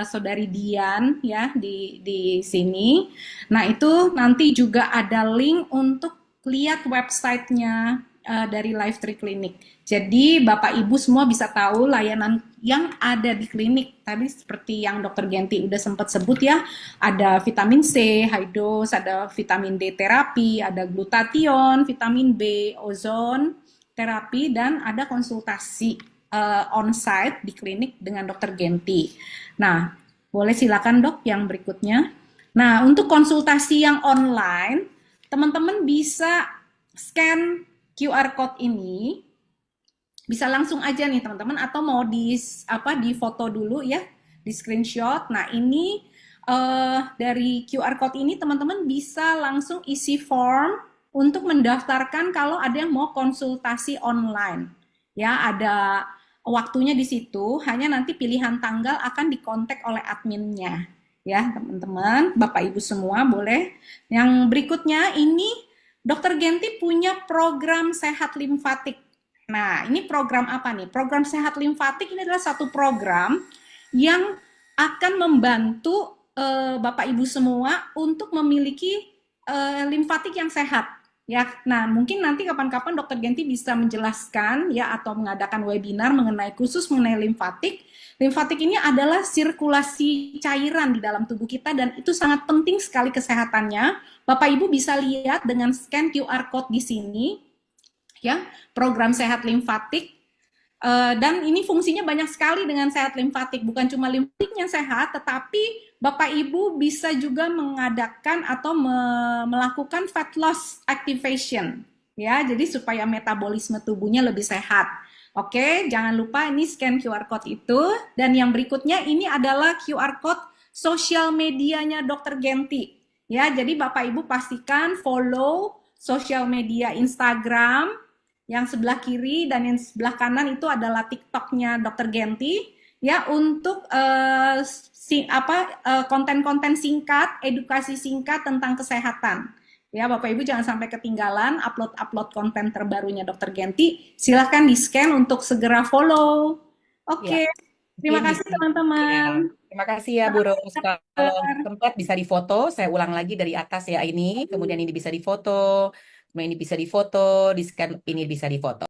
saudari Dian ya di sini. Nah, itu nanti juga ada link untuk lihat websitenya dari Life Tree Clinic. Jadi Bapak Ibu semua bisa tahu layanan yang ada di klinik. Tadi seperti yang Dr. Genti udah sempat sebut ya, ada vitamin C, high dose, ada vitamin D terapi, ada glutathione, vitamin B, ozon terapi, dan ada konsultasi on-site di klinik dengan Dr. Genti. Nah, boleh silakan dok yang berikutnya. Nah, untuk konsultasi yang online, teman-teman bisa scan QR code ini, bisa langsung aja nih teman-teman, atau mau di foto dulu ya, di screenshot. Nah, ini dari QR code ini teman-teman bisa langsung isi form untuk mendaftarkan kalau ada yang mau konsultasi online. Ya, ada waktunya di situ, hanya nanti pilihan tanggal akan dikontak oleh adminnya. Ya, teman-teman, Bapak Ibu semua boleh. Yang berikutnya ini Dr. Genti punya program sehat limfatik. Nah, ini program apa nih? Program sehat limfatik ini adalah satu program yang akan membantu Bapak Ibu semua untuk memiliki limfatik yang sehat. Ya, nah mungkin nanti kapan-kapan Dokter Genti bisa menjelaskan ya atau mengadakan webinar mengenai khusus mengenai limfatik. Limfatik ini adalah sirkulasi cairan di dalam tubuh kita dan itu sangat penting sekali kesehatannya. Bapak Ibu bisa lihat dengan scan QR code di sini ya, program sehat limfatik. Dan ini fungsinya banyak sekali dengan sehat limfatik, bukan cuma limfatiknya sehat, tetapi Bapak Ibu bisa juga mengadakan atau melakukan fat loss activation, ya, jadi supaya metabolisme tubuhnya lebih sehat. Oke, jangan lupa ini scan QR code itu, dan yang berikutnya ini adalah QR code sosial medianya Dr. Genti. Ya, jadi Bapak Ibu pastikan follow sosial media Instagram, yang sebelah kiri dan yang sebelah kanan itu adalah TikToknya Dr. Genti ya untuk konten-konten singkat, edukasi singkat tentang kesehatan. Ya, Bapak Ibu jangan sampai ketinggalan upload-upload konten terbarunya Dr. Genti. Silahkan di-scan untuk segera follow. Ya, Oke, terima mungkin kasih bisa. Ya, teman-teman. terima kasih ya Bu Ros. Kalau tempat bisa difoto, saya ulang lagi dari atas ya ini, kemudian ini bisa difoto, kemudian ini bisa difoto, di scan ini bisa difoto.